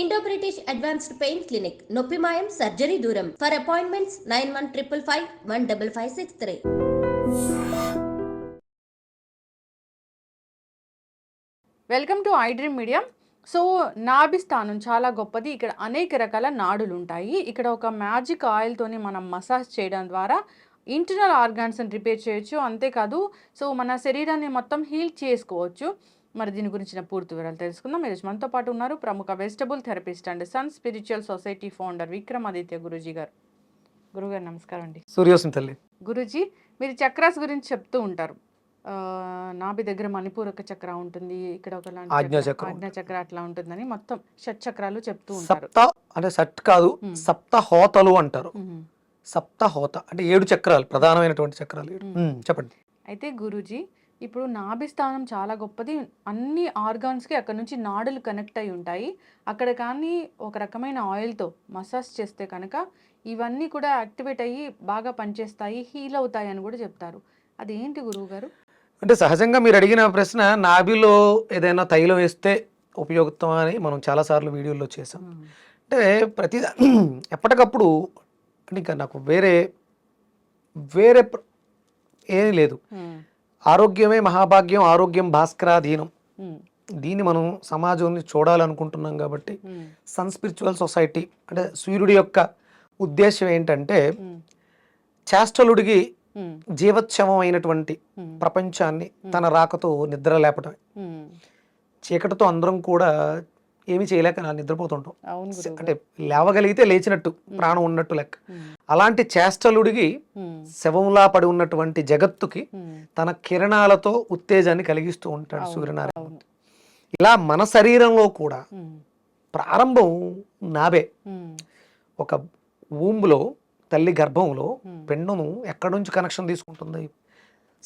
Indo British advanced pain clinic నొప్పి మాయం surgery దూరం for appointments 9155515563. Welcome to I dream media. So నాభి స్థానం చాలా గొప్పది. ఇక్కడ అనేక రకాల నాడులు ఉంటాయి. ఇక్కడ ఒక మ్యాజిక్ ఆయిల్తోని మనం మసాజ్ చేయడం ద్వారా ఇంటర్నల్ ఆర్గాన్స్ని రిపేర్ చేయొచ్చు. అంతేకాదు సో మన శరీరాన్ని మొత్తం హీల్ చేసుకోవచ్చు. మరి దీని గురించిన పూర్తి వివరాలు తెలుసుకుందాం. ఈరోజు మనతో పాటు ఉన్నారు ప్రముఖ vegetable therapist and Sun Spiritual Society founder Vikramaditya Guruji గారు. గురుగారు నమస్కారం అండి. సూర్యోసం తల్లి. గురూజీ, మీరు చక్రాస్ గురించి చెప్తూ ఉంటారు. నాభి దగ్గర మణిపూరక చక్ర ఉంటుంది, ఇక్కడ ఒక ఆజ్ఞా చక్ర అట్లా ఉంటుందని మొత్తం షట్ చక్రాలు చెప్తూ ఉంటారు. సప్త అంటే షట్ కాదు, సప్త హోతలు అంటారు. సప్త హోత అంటే 7 చక్రాలు, ప్రధానమైనటువంటి చక్రాలు. చెప్పండి. అయితే గురూజీ, ఇప్పుడు నాభి స్థానం చాలా గొప్పది. అన్ని ఆర్గాన్స్కి అక్కడ నుంచి నాడులు కనెక్ట్ అయి ఉంటాయి. అక్కడ కానీ ఒక రకమైన ఆయిల్తో మసాజ్ చేస్తే కనుక ఇవన్నీ కూడా యాక్టివేట్ అయ్యి బాగా పనిచేస్తాయి, హీల్ అవుతాయి అని కూడా చెప్తారు. అదేంటి గురువు గారు? అంటే సహజంగా మీరు అడిగిన ప్రశ్న, నాభిలో ఏదైనా తైలం వేస్తే ఉపయోగితం అని మనం చాలాసార్లు వీడియోలో చేసాం. అంటే ప్రతి ఎప్పటికప్పుడు అంటే ఇంకా నాకు వేరే ఏమీ లేదు. ఆరోగ్యమే మహాభాగ్యం, ఆరోగ్యం భాస్కరాధీనం. దీన్ని మనం సమాజంని చూడాలనుకుంటున్నాం కాబట్టి సన్ స్పిరిచువల్ సొసైటీ అంటే సూర్యుడి యొక్క ఉద్దేశం ఏంటంటే చేష్టలుడికి జీవోత్సవమైనటువంటి ప్రపంచాన్ని తన రాకతో నిద్ర లేపటమే. చీకటితో అందరం కూడా ఏమి చేయలేక నిద్రపోతుంటాం. అంటే లేవగలిగితే లేచినట్టు, ప్రాణం ఉన్నట్టు లెక్క. అలాంటి చేష్టలుడికి శవంలా పడి ఉన్నటువంటి జగత్తుకి తన కిరణాలతో ఉత్తేజాన్ని కలిగిస్తూ ఉంటాడు సూర్యనారాయణ. ఇలా మన శరీరంలో కూడా ప్రారంభం నాభే. ఒక ఊంబులో, తల్లి గర్భంలో పిండము ఎక్కడి నుంచి కనెక్షన్ తీసుకుంటుంది?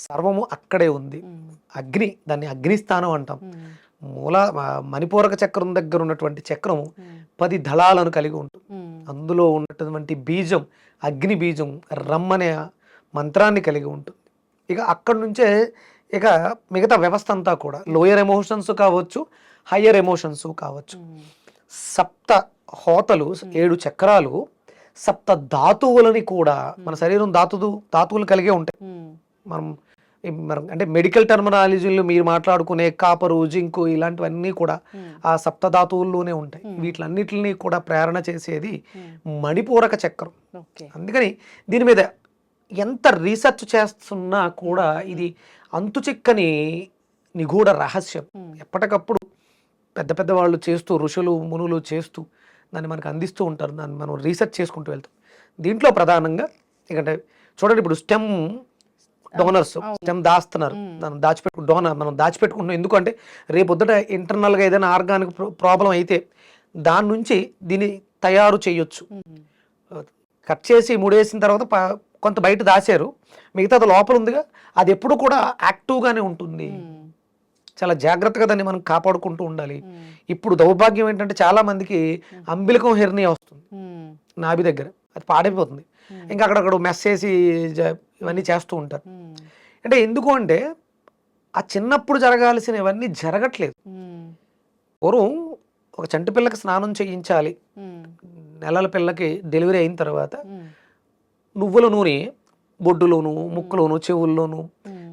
సర్వము అక్కడే ఉంది. అగ్ని, దాన్ని అగ్నిస్థానం అంటాం. మూల మణిపూరక చక్రం దగ్గర ఉన్నటువంటి చక్రము 10 దళాలను కలిగి ఉంటుంది. అందులో ఉన్నటువంటి బీజం అగ్ని బీజం, రమ్మనే మంత్రాన్ని కలిగి ఉంటుంది. ఇక అక్కడి నుంచే ఇక మిగతా వ్యవస్థ అంతా కూడా లోయర్ ఎమోషన్స్ కావచ్చు, హయ్యర్ ఎమోషన్స్ కావచ్చు. సప్త హోతలు, 7 చక్రాలు సప్త ధాతువులని కూడా, మన శరీరం ధాతువులు కలిగే ఉంటాయి. మనం అంటే మెడికల్ టర్మినాలజీలో మీరు మాట్లాడుకునే కాపరు, జింకు ఇలాంటివన్నీ కూడా ఆ సప్త ధాతువుల్లోనే ఉంటాయి. వీటిలన్నిటిని కూడా ప్రేరణ చేసేది మణిపూరక చక్రం. అందుకని దీని మీద ఎంత రీసెర్చ్ చేస్తున్నా కూడా ఇది అంతుచిక్కని నిగూఢ రహస్యం. ఎప్పటికప్పుడు పెద్ద పెద్ద వాళ్ళు చేస్తూ, ఋషులు మునులు చేస్తూ దాన్ని మనకు అందిస్తూ ఉంటారు. దాన్ని మనం రీసెర్చ్ చేసుకుంటూ వెళ్తాం. దీంట్లో ప్రధానంగా ఎందుకంటే చూడండి, ఇప్పుడు స్టెమ్ డోనర్స్ స్టెమ్ దాస్తున్నారు, మనం మనం దాచిపెట్టుకుంటున్నాం. ఎందుకంటే రేపొద్దుట ఇంటర్నల్గా ఏదైనా ఆర్గానిక్ ప్రాబ్లం అయితే దాని నుంచి దీన్ని తయారు చేయొచ్చు. కట్ చేసి ముడేసిన తర్వాత కొంత బయట దాచారు, మిగతాది లోపల ఉందిగా, అది ఎప్పుడు కూడా యాక్టివ్గానే ఉంటుంది. చాలా జాగ్రత్తగా దాన్ని మనం కాపాడుకుంటూ ఉండాలి. ఇప్పుడు దౌర్భాగ్యం ఏంటంటే చాలా మందికి అంబిలికం హెర్నియా వస్తుంది నాభి దగ్గర, అది పాడైపోతుంది. ఇంకా అక్కడక్కడ మెస్ చేసి ఇవన్నీ చేస్తూ ఉంటారు. అంటే ఎందుకు అంటే ఆ చిన్నప్పుడు జరగాల్సినవన్నీ జరగట్లేదు. పూర్వం ఒక చంటి పిల్లకి స్నానం చేయించాలి, నెలల పిల్లకి డెలివరీ అయిన తర్వాత నువ్వుల నూనె బొడ్డులోను, ముక్కులోను, చెవుల్లోను,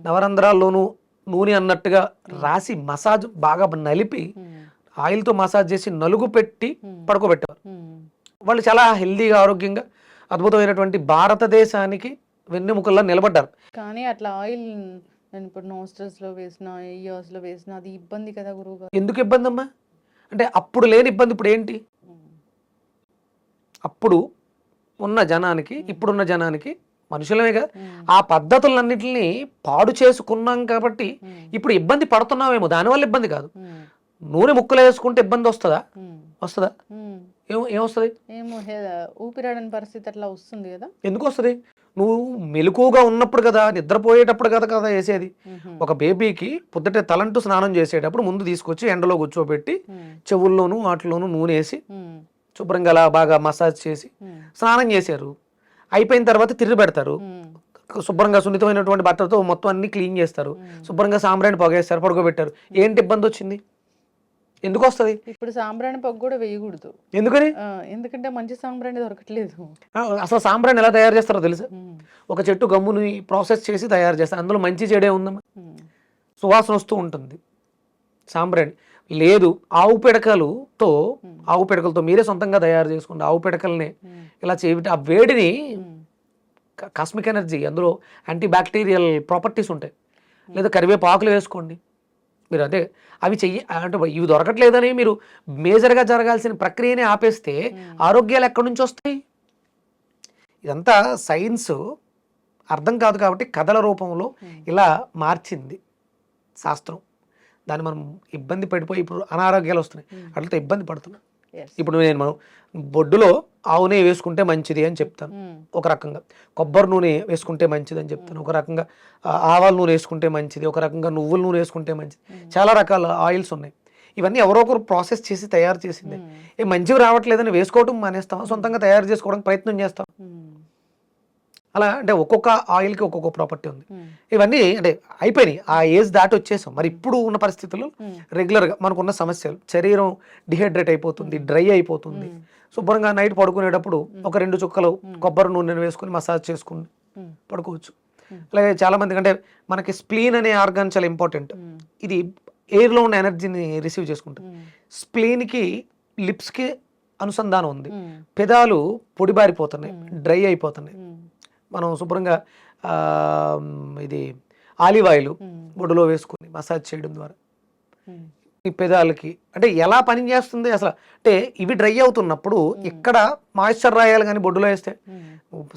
నవరంధ్రాల్లోనూ నూనె అన్నట్టుగా రాసి మసాజ్ బాగా నలిపి ఆయిల్తో మసాజ్ చేసి నలుగు పెట్టి పడుకోబెట్టేవారు. వాళ్ళు చాలా హెల్దీగా, ఆరోగ్యంగా, అద్భుతమైనటువంటి భారతదేశానికి వెన్నెముకల్లా నిలబడ్డారు. కానీ అట్లా ఆయిల్ ఇప్పుడు నోస్ట్రల్స్లో వేసిన, ఇయర్స్లో వేసిన అది ఇబ్బంది కదా గురువు గారు? ఎందుకు ఇబ్బంది అమ్మా? అంటే అప్పుడు లేని ఇబ్బంది ఇప్పుడు ఏంటి? అప్పుడు ఉన్న జనానికి ఇప్పుడున్న జనానికి మనుషులమేగా ఆ పద్ధతులన్నింటినీ పాడు చేసుకున్నాం కాబట్టి ఇప్పుడు ఇబ్బంది పడుతున్నామేమో. దానివల్ల ఇబ్బంది కాదు. నూనె ముక్కలు వేసుకుంటే ఇబ్బంది వస్తుందా? ఏమొస్తుంది? ఊపిరాడని పరిస్థితి అట్లా వస్తుంది కదా. ఎందుకు వస్తుంది? నువ్వు మెలకువగా ఉన్నప్పుడు కదా, నిద్రపోయేటప్పుడు కదా వేసేది. ఒక బేబీకి పొద్దుటే తలంటూ స్నానం చేసేటప్పుడు ముందు తీసుకొచ్చి ఎండలో కూర్చోబెట్టి చెవుల్లోనూ వాటిలోనూ నూనె వేసి శుభ్రంగా అలా బాగా మసాజ్ చేసి స్నానం చేశారు. అయిపోయిన తర్వాత తిరిగి పెడతారు. శుభ్రంగా సున్నితమైనటువంటి బట్టలతో మొత్తం అన్ని క్లీన్ చేస్తారు. శుభ్రంగా సాంబ్రాన్ని పొగేస్తారు, పడుకోబెట్టారు. ఏంటి ఇబ్బంది వచ్చింది? ఎందుకు వస్తుంది? ఇప్పుడు సాంబ్రాణి పొగ కూడా వేయకూడదు. ఎందుకని? ఎందుకంటే మంచి సాంబ్రాణి దొరకట్లేదు. అసలు సాంబ్రాణి ఎలా తయారు చేస్తారో తెలుసా? ఒక చెట్టు గమ్ముని ప్రాసెస్ చేసి తయారు చేస్తారు. అందులో మంచి చెడే ఉందమ్మా, సువాసన వస్తూ ఉంటుంది. సాంబ్రాణి లేదు. ఆవు పిడకలతో మీరే సొంతంగా తయారు చేసుకోండి. ఆవు పిడకల్ని ఇలా చేయబట్టి ఆ వేడిని, కాస్మిక్ ఎనర్జీ, అందులో యాంటీ బ్యాక్టీరియల్ ప్రాపర్టీస్ ఉంటాయి. లేదా కరివేపాకులు వేసుకోండి మీరు. అదే అవి అంటే ఇవి దొరకట్లేదని మీరు మేజర్గా జరగాల్సిన ప్రక్రియనే ఆపేస్తే ఆరోగ్యాలు ఎక్కడి నుంచి వస్తాయి? ఇదంతా సైన్స్ అర్థం కాదు కాబట్టి కథల రూపంలో ఇలా మార్చింది శాస్త్రం. దాన్ని మనం ఇబ్బంది పడిపోయి ఇప్పుడు అనారోగ్యాలు వస్తున్నాయి, అట్లతో ఇబ్బంది పడుతున్నాం. ఇప్పుడు మనం బొడ్డులో ఆవు నెయ్యి వేసుకుంటే మంచిది అని చెప్తాను ఒక రకంగా, కొబ్బరి నూనె వేసుకుంటే మంచిది అని చెప్తాను ఒక రకంగా, ఆవాల నూనె వేసుకుంటే మంచిది ఒక రకంగా, నువ్వుల నూనె వేసుకుంటే మంచిది. చాలా రకాల ఆయిల్స్ ఉన్నాయి. ఇవన్నీ ఎవరో ఒకరు ప్రాసెస్ చేసి తయారు చేసింది. మంచివి రావట్లేదని వేసుకోవడం మానేస్తాం, సొంతంగా తయారు చేసుకోవడానికి ప్రయత్నం చేస్తాం. అలా అంటే ఒక్కొక్క ఆయిల్కి ఒక్కొక్క ప్రాపర్టీ ఉంది. ఇవన్నీ అంటే అయిపోయినాయి, ఆ ఏజ్ దాటి వచ్చేసాం. మరి ఇప్పుడు ఉన్న పరిస్థితుల్లో రెగ్యులర్గా మనకున్న సమస్యలు, శరీరం డిహైడ్రేట్ అయిపోతుంది, డ్రై అయిపోతుంది. శుభ్రంగా నైట్ పడుకునేటప్పుడు ఒక 2 చుక్కలు కొబ్బరి నూనెను వేసుకుని మసాజ్ చేసుకుని పడుకోవచ్చు. అలాగే చాలా మందికి అంటే మనకి స్ప్లీన్ అనే ఆర్గాన్ చాలా ఇంపార్టెంట్. ఇది ఎయిర్లో ఉన్న ఎనర్జీని రిసీవ్ చేసుకుంటుంది. స్ప్లీన్కి లిప్స్కి అనుసంధానం ఉంది. పెదాలు పొడిబారిపోతున్నాయి, డ్రై అయిపోతున్నాయి. మనం శుభ్రంగా ఇది ఆలివ్ ఆయిల్ బొడ్డులో వేసుకుని మసాజ్ చేయడం ద్వారా ఈ పెదాలకి అంటే ఎలా పని చేస్తుంది అసలు అంటే ఇవి డ్రై అవుతున్నప్పుడు ఇక్కడ మాయిశ్చర్ రాయాలి, కానీ బొడ్డులో వేస్తే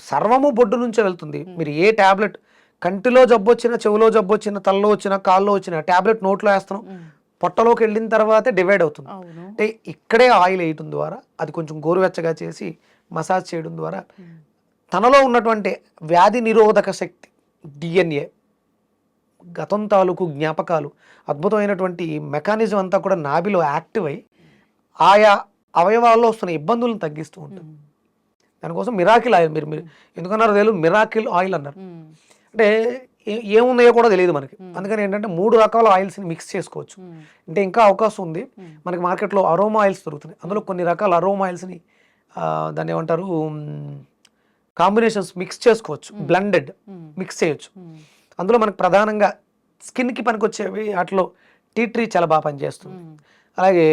సర్వము బొడ్డు నుంచే వెళ్తుంది. మీరు ఏ ట్యాబ్లెట్, కంటిలో జబ్బు వచ్చినా, చెవిలో జబ్బు వచ్చినా, తలలో వచ్చినా, కాల్లో వచ్చినా ట్యాబ్లెట్ నోట్లో వేస్తున్నాం, పొట్టలోకి వెళ్ళిన తర్వాతే డివైడ్ అవుతుంది. అంటే ఇక్కడే ఆయిల్ వేయటం ద్వారా అది కొంచెం గోరువెచ్చగా చేసి మసాజ్ చేయడం ద్వారా తనలో ఉన్నటువంటి వ్యాధి నిరోధక శక్తి, డిఎన్ఏ, గతం తాలూకు జ్ఞాపకాలు, అద్భుతమైనటువంటి మెకానిజం అంతా కూడా నాభిలో యాక్టివ్ అయ్యి ఆయా అవయవాల్లో వస్తున్న ఇబ్బందులను తగ్గిస్తూ ఉంటుంది. దానికోసం మిరాకిల్ ఆయిల్, మీరు ఎందుకన్నారో తెలియదు, మిరాకిల్ ఆయిల్ అన్నారు. అంటే ఏమున్నాయో కూడా తెలియదు మనకి. అందుకని ఏంటంటే 3 రకాల ఆయిల్స్ని మిక్స్ చేసుకోవచ్చు. అంటే ఇంకా అవకాశం ఉంది. మనకి మార్కెట్లో అరోమా ఆయిల్స్ దొరుకుతున్నాయి. అందులో కొన్ని రకాల అరోమా ఆయిల్స్ని దాన్ని ఏమంటారు, కాంబినేషన్స్ మిక్స్ చేసుకోవచ్చు, బ్లెండెడ్ మిక్స్ చేయొచ్చు. అందులో మనకు ప్రధానంగా స్కిన్కి పనికొచ్చేవి వాటిలో టీ ట్రీ చాలా బాగా పనిచేస్తుంది. అలాగే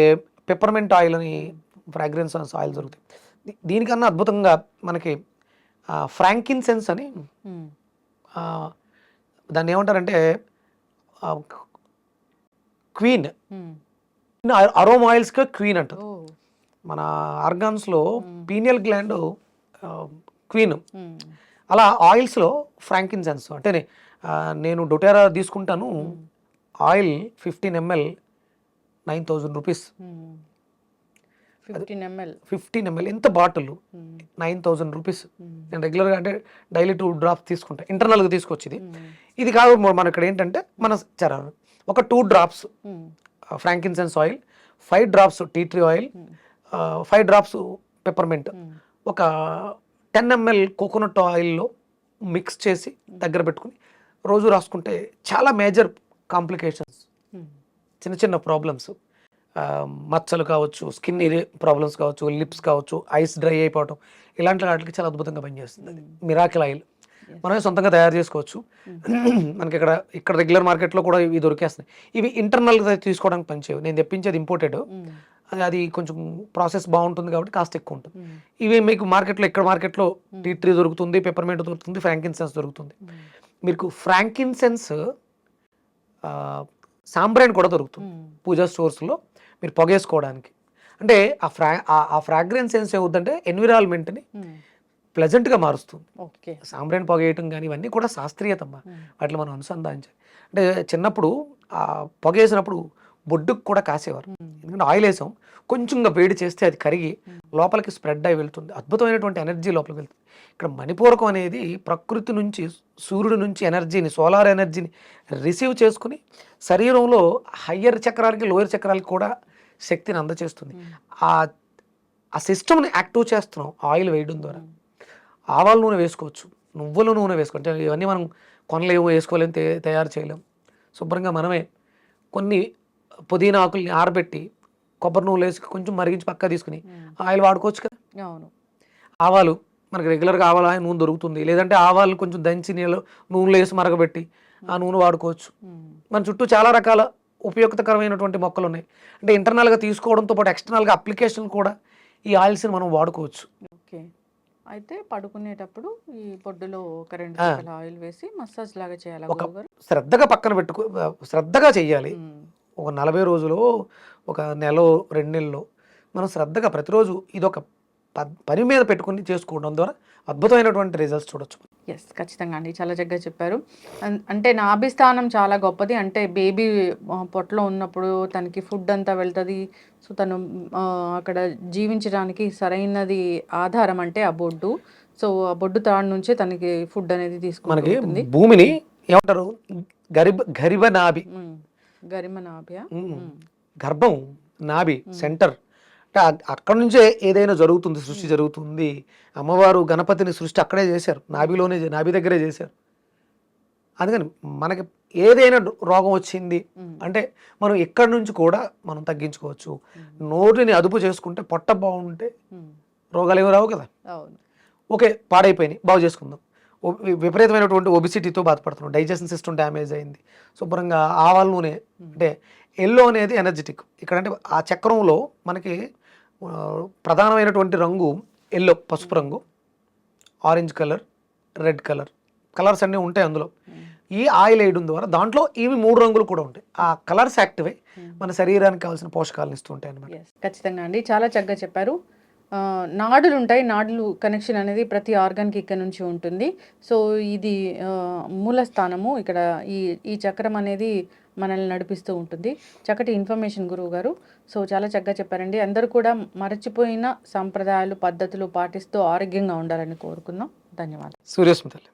పెప్పర్మెంట్ ఆయిల్ అని ఫ్రాగ్రెన్స్ ఆయిల్ దొరుకుతాయి. దీనికన్నా అద్భుతంగా మనకి ఫ్రాంకిన్సెన్స్ అని, దాన్ని ఏమంటారంటే క్వీన్, అరోమా ఆయిల్స్కి క్వీన్ అంటారు. మన ఆర్గాన్స్లో పీనియల్ గ్లాండ్ క్వీన్. అలా ఆయిల్స్లో ఫ్రాంకిన్సెన్స్ అంటే నేను డొటెరా తీసుకుంటాను, ఆయిల్ 15 ml 9,000 రూపీస్. 15 ml ఎంత బాటిల్, 9,000 రూపీస్. నేను రెగ్యులర్గా అంటే డైలీ 2 drops తీసుకుంటా, ఇంటర్నల్గా తీసుకొచ్చింది. ఇది కాదు మనం ఇక్కడ ఏంటంటే మన ఒక 2 drops frankincense oil, 5 drops tea tree oil, 5 drops peppermint, ఒక 10 ml కోకోనట్ ఆయిల్లో మిక్స్ చేసి దగ్గర పెట్టుకుని రోజు రాసుకుంటే చాలా మేజర్ కాంప్లికేషన్స్, చిన్న చిన్న ప్రాబ్లమ్స్, మచ్చలు కావచ్చు, స్కిన్ ప్రాబ్లమ్స్ కావచ్చు, లిప్స్ కావచ్చు, ఐస్ డ్రై అయిపోవటం, ఇలాంటి వాటికి చాలా అద్భుతంగా పనిచేస్తుంది. మిరాకిల్ ఆయిల్ మనమే సొంతంగా తయారు చేసుకోవచ్చు. మనకి ఇక్కడ రెగ్యులర్ మార్కెట్లో కూడా ఇవి దొరికేస్తున్నాయి. ఇవి ఇంటర్నల్గా తీసుకోవడానికి పనిచేయవు. నేను తెప్పించేది ఇంపోర్టెడ్, అది కొంచెం ప్రాసెస్ బాగుంటుంది కాబట్టి కాస్ట్ ఎక్కువ ఉంటుంది. ఇవి మీకు మార్కెట్లో, ఇక్కడ మార్కెట్లో టీ ట్రీ దొరుకుతుంది, పెప్పర్మెంట్ దొరుకుతుంది, ఫ్రాంకిన్సెన్స్ దొరుకుతుంది. మీకు ఫ్రాంకిన్సెన్స్ సాంబ్రాణి కూడా దొరుకుతుంది పూజా స్టోర్స్లో మీరు పొగేసుకోవడానికి. అంటే ఆ ఫ్రాగ్రెన్స్ సెన్స్ ఏమవుతుందంటే ఎన్విరాన్మెంట్ని ప్లెజెంట్గా మారుస్తుంది. సాంబ్రాణి పొగేయటం కానీ ఇవన్నీ కూడా శాస్త్రీయతమ్మా, వాటిలో మనం అనుసంధానించాలి. అంటే చిన్నప్పుడు ఆ పొగేసినప్పుడు బొడ్డుకు కూడా కాసేవారు, ఎందుకంటే ఆయిల్ వేసాం, కొంచెంగా వేడి చేస్తే అది కరిగి లోపలికి స్ప్రెడ్ అయి వెళ్తుంది, అద్భుతమైనటువంటి ఎనర్జీ లోపలికి వెళ్తుంది. ఇక్కడ మణిపూరకం అనేది ప్రకృతి నుంచి, సూర్యుడి నుంచి ఎనర్జీని, సోలార్ ఎనర్జీని రిసీవ్ చేసుకుని శరీరంలో హయ్యర్ చక్రాలకి, లోయర్ చక్రాలకి కూడా శక్తిని అందచేస్తుంది. ఆ సిస్టమ్ని యాక్టివ్ చేస్తున్నాం ఆయిల్ వేయడం ద్వారా. ఆవాల నూనె వేసుకోవచ్చు, నువ్వుల నూనె వేసుకోవచ్చు. ఇవన్నీ మనం కొనలేము, వేసుకోలేము, తయారు చేయలేము. శుభ్రంగా మనమే కొన్ని పుదీనా ఆకుల్ని ఆరబెట్టి కొబ్బరి నూనె వేసి కొంచెం మరిగించి పక్కా తీసుకుని ఆయిల్ వాడుకోవచ్చు కదా. అవును. ఆవాలు మనకి రెగ్యులర్గా ఆవాల నూనె దొరుకుతుంది, లేదంటే ఆవాలు కొంచెం దంచి నూనెలో వేసి మరగబెట్టి ఆ నూనె వాడుకోవచ్చు. మన చుట్టూ చాలా రకాల ఉపయుక్తకరమైనటువంటి మొక్కలు ఉన్నాయి. అంటే ఇంటర్నల్గా తీసుకోవడంతో పాటు ఎక్స్టర్నల్గా అప్లికేషన్ కూడా ఈ ఆయిల్స్ని మనం వాడుకోవచ్చు. ఓకే. అయితే పడుకునేటప్పుడు ఈ పొడ్డులో ఒక 2 చుక్కల ఆయిల్ వేసి మసాజ్ లాగా చేయాలా ఒక గురువుగారు? శ్రద్ధగా పక్కన శ్రద్ధగా చెయ్యాలి. ఒక 40 రోజులు, ఒక నెల, 2 నెలలు మనం శ్రద్ధగా ప్రతిరోజు ఇదొక పని మీద పెట్టుకుని చేసుకోవడం ద్వారా అద్భుతమైనటువంటి రిజల్ట్స్ చూడొచ్చు. ఎస్, ఖచ్చితంగా అండి, చాలా చక్కగా చెప్పారు. అంటే నాభిస్థానం చాలా గొప్పది. అంటే బేబీ పొట్టలో ఉన్నప్పుడు తనకి ఫుడ్ అంతా వెళ్తుంది. సో తను అక్కడ జీవించడానికి సరైనది ఆధారం అంటే ఆ బొడ్డు. సో ఆ బొడ్డు తాడు నుంచే తనకి ఫుడ్ అనేది మనకి తీసుకుంటుంది. భూమిని ఏమంటారు, గరిబ నాభి, గరిమ నాభ్య. గర్భం నాభి సెంటర్. అంటే అక్కడ నుంచే ఏదైనా జరుగుతుంది, సృష్టి జరుగుతుంది. అమ్మవారు గణపతిని సృష్టి అక్కడే చేశారు, నాభి దగ్గరే చేశారు. అందుకని మనకి ఏదైనా రోగం వచ్చింది అంటే మనం ఎక్కడి నుంచి కూడా మనం తగ్గించుకోవచ్చు. నోటిని అదుపు చేసుకుంటే, పొట్ట బాగుంటే రోగాలు ఏమి రావు కదా. ఓకే, పాడైపోయినాయి, బాగు చేసుకుందాం. విపరీతమైనటువంటి ఒబిసిటీతో బాధపడుతున్నాం, డైజెషన్ సిస్టమ్ డ్యామేజ్ అయింది, శుభ్రంగా ఆవాల నూనె. అంటే ఎల్లో అనేది ఎనర్జెటిక్. ఇక్కడ అంటే ఆ చక్రంలో మనకి ప్రధానమైనటువంటి రంగు ఎల్లో, పసుపు రంగు, ఆరెంజ్ కలర్, రెడ్ కలర్స్ అన్నీ ఉంటాయి అందులో. ఈ ఆయిల్ వేయడం ద్వారా దాంట్లో ఇవి 3 రంగులు కూడా ఉంటాయి. ఆ కలర్స్ యాక్టివ్ అయ్యి మన శరీరానికి కావాల్సిన పోషకాలను ఇస్తూ ఉంటాయి అన్నమాట. ఖచ్చితంగా అండి, చాలా చక్కగా చెప్పారు. నాడులు ఉంటాయి, నాడులు కనెక్షన్ అనేది ప్రతి ఆర్గాన్కి ఇక్కడ నుంచి ఉంటుంది. సో ఇది మూల స్థానము. ఇక్కడ ఈ చక్రం అనేది మనల్ని నడిపిస్తూ ఉంటుంది. చక్కటి ఇన్ఫర్మేషన్ గురువు గారు. సో చాలా చక్కగా చెప్పారండి. అందరూ కూడా మరచిపోయిన సంప్రదాయాలు, పద్ధతులు పాటిస్తూ ఆరోగ్యంగా ఉండాలని కోరుకుందాం. ధన్యవాదాలు. సూర్యస్మితల్లి.